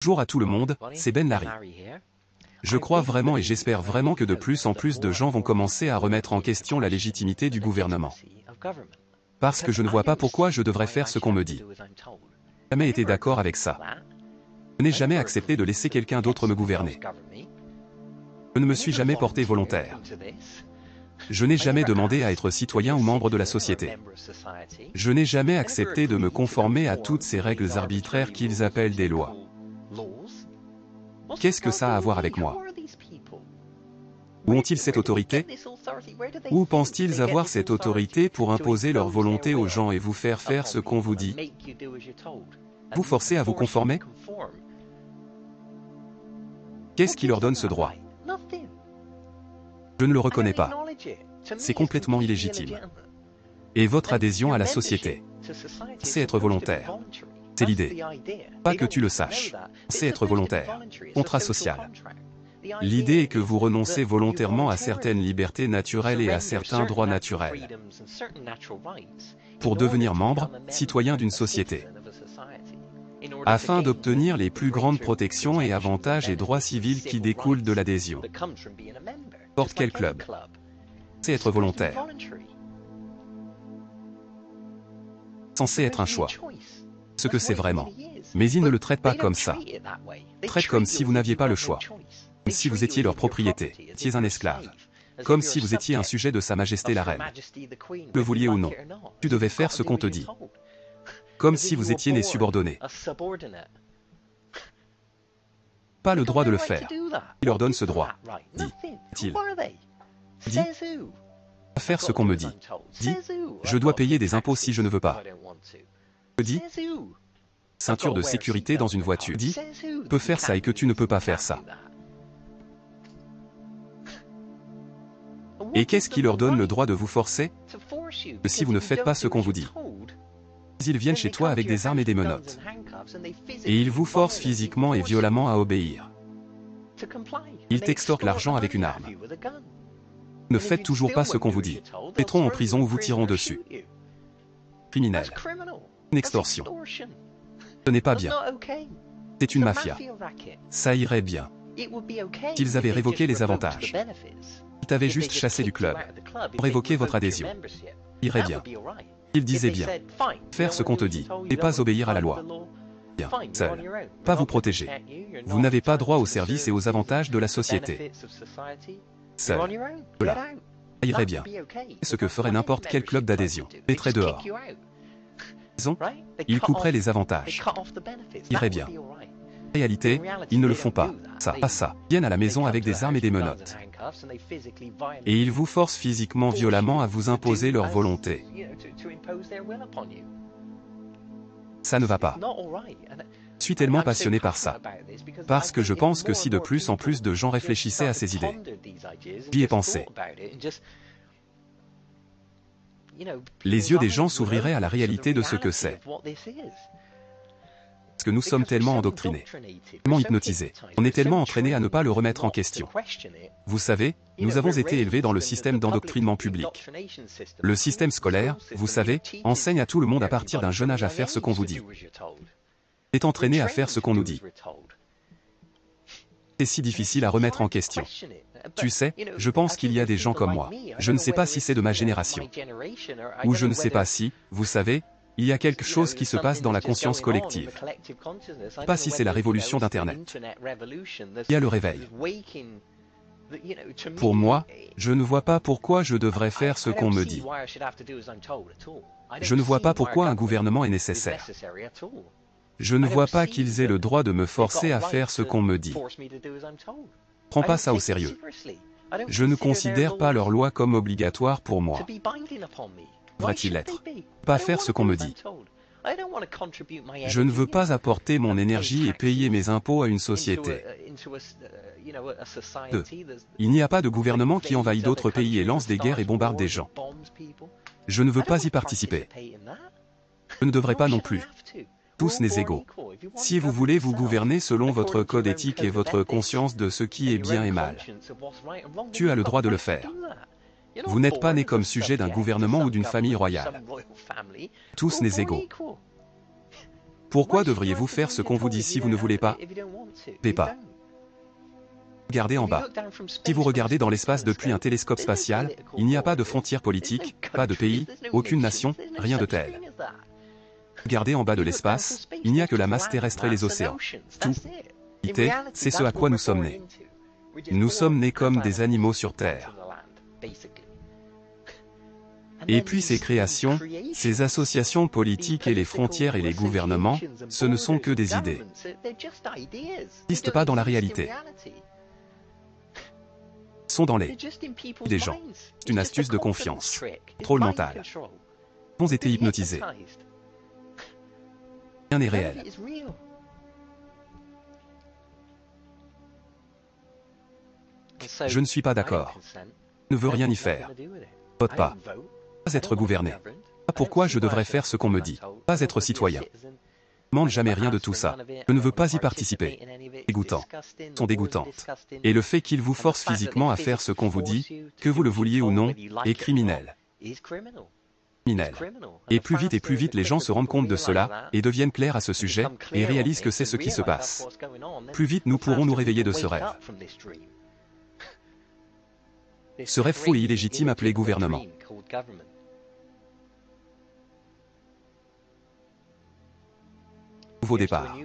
Bonjour à tout le monde, c'est Ben Larry. Je crois vraiment et j'espère vraiment que de plus en plus de gens vont commencer à remettre en question la légitimité du gouvernement. Parce que je ne vois pas pourquoi je devrais faire ce qu'on me dit. Je n'ai jamais été d'accord avec ça. Je n'ai jamais accepté de laisser quelqu'un d'autre me gouverner. Je ne me suis jamais porté volontaire. Je n'ai jamais demandé à être citoyen ou membre de la société. Je n'ai jamais accepté de me conformer à toutes ces règles arbitraires qu'ils appellent des lois. Qu'est-ce que ça a à voir avec moi? Où ont-ils cette autorité? Où pensent-ils avoir cette autorité pour imposer leur volonté aux gens et vous faire faire ce qu'on vous dit? Vous forcer à vous conformer? Qu'est-ce qui leur donne ce droit? Je ne le reconnais pas. C'est complètement illégitime. Et votre adhésion à la société, c'est être volontaire. C'est l'idée. Pas que tu le saches. C'est être volontaire. Contrat social. L'idée est que vous renoncez volontairement à certaines libertés naturelles et à certains droits naturels pour devenir membre, citoyen d'une société, afin d'obtenir les plus grandes protections et avantages et droits civils qui découlent de l'adhésion. N'importe quel club. C'est être volontaire. Censé être un choix. Ce que c'est vraiment. Mais ils ne le traitent pas comme ça. Ils traitent comme si vous n'aviez pas le choix. Comme si vous étiez leur propriété, étiez un esclave. Comme si vous étiez un sujet de Sa Majesté la Reine. Le vouliez ou non. Tu devais faire ce qu'on te dit. Comme si vous étiez né subordonné. Pas le droit de le faire. Il leur donne ce droit. Dit-il. Dit. Faire ce qu'on me dit. Dit. Je dois payer des impôts si je ne veux pas. Dit. Ceinture de sécurité dans une voiture. Dit. Peux faire ça et que tu ne peux pas faire ça. Et qu'est-ce qui leur donne le droit de vous forcer? Que si vous ne faites pas ce qu'on vous dit, ils viennent chez toi avec des armes et des menottes. Et ils vous forcent physiquement et violemment à obéir. Ils t'extorquent l'argent avec une arme. Ne faites toujours pas ce qu'on vous dit. Ils mettront en prison ou vous tireront dessus. Criminel. Une extorsion. Ce n'est pas bien. C'est une mafia. Ça irait bien. S'ils avaient révoqué les avantages. Ils t'avaient juste chassé du club. Pour révoquer votre adhésion. Irait bien. Ils disaient bien. Faire ce qu'on te dit, et pas obéir à la loi. Bien, seul. Pas vous protéger. Vous n'avez pas droit aux services et aux avantages de la société. Seul. Voilà. Ça irait bien. C'est ce que ferait n'importe quel club d'adhésion. Mettrait dehors. Ils couperaient les avantages. Irait bien. En réalité, ils ne le font pas. Ça, pas ça. Ils viennent à la maison avec des armes et des menottes. Et ils vous forcent physiquement violemment à vous imposer leur volonté. Ça ne va pas. Je suis tellement passionné par ça. Parce que je pense que si de plus en plus de gens réfléchissaient à ces idées, j'y ai pensé. Les yeux des gens s'ouvriraient à la réalité de ce que c'est. Parce que nous sommes tellement endoctrinés, tellement hypnotisés. On est tellement entraînés à ne pas le remettre en question. Vous savez, nous avons été élevés dans le système d'endoctrinement public. Le système scolaire, vous savez, enseigne à tout le monde à partir d'un jeune âge à faire ce qu'on vous dit. On est entraîné à faire ce qu'on nous dit. C'est si difficile à remettre en question. Tu sais, je pense qu'il y a des gens comme moi. Je ne sais pas si c'est de ma génération. Ou je ne sais pas si, vous savez, il y a quelque chose qui se passe dans la conscience collective. Pas si c'est la révolution d'Internet. Il y a le réveil. Pour moi, je ne vois pas pourquoi je devrais faire ce qu'on me dit. Je ne vois pas pourquoi un gouvernement est nécessaire. Je ne vois pas qu'ils aient le droit de me forcer à faire ce qu'on me dit. Prends pas ça au sérieux. Je ne considère pas leur loi comme obligatoire pour moi. Devrait-il être? Pas faire ce qu'on me dit. Je ne veux pas apporter mon énergie et payer mes impôts à une société. 2. Il n'y a pas de gouvernement qui envahit d'autres pays et lance des guerres et bombarde des gens. Je ne veux pas y participer. Je ne devrais pas non plus. Tous n'est égaux. Si vous voulez vous gouverner selon votre code éthique et votre conscience de ce qui est bien et mal, tu as le droit de le faire. Vous n'êtes pas né comme sujet d'un gouvernement ou d'une famille royale. Tous n'est égaux. Pourquoi devriez-vous faire ce qu'on vous dit si vous ne voulez pas? Pas. Regardez en bas. Si vous regardez dans l'espace depuis un télescope spatial, il n'y a pas de frontières politiques, pas de pays, aucune nation, rien de tel. Regardez en bas de l'espace, il n'y a que la masse terrestre et les océans. Tout. C'est ce à quoi nous sommes nés. Nous sommes nés comme des animaux sur Terre. Et puis ces créations, ces associations politiques et les frontières et les gouvernements, ce ne sont que des idées. Ils n'existent pas dans la réalité. Ils sont dans les des gens. C'est une astuce de confiance. Contrôle mental. Nous avons été hypnotisés. Rien n'est réel. Je ne suis pas d'accord. Je ne veux rien y faire. Vote pas. Pas être gouverné. Pas pourquoi je devrais faire ce qu'on me dit. Pas être citoyen. Je ne demande jamais rien de tout ça. Je ne veux pas y participer. Dégoûtant. Sont dégoûtantes. Et le fait qu'ils vous forcent physiquement à faire ce qu'on vous dit, que vous le vouliez ou non, est criminel. Criminel. Et plus vite les gens se rendent compte de cela, et deviennent clairs à ce sujet, et réalisent que c'est ce qui se passe. Plus vite nous pourrons nous réveiller de ce rêve. Ce rêve fou et illégitime appelé gouvernement. Nouveau départ.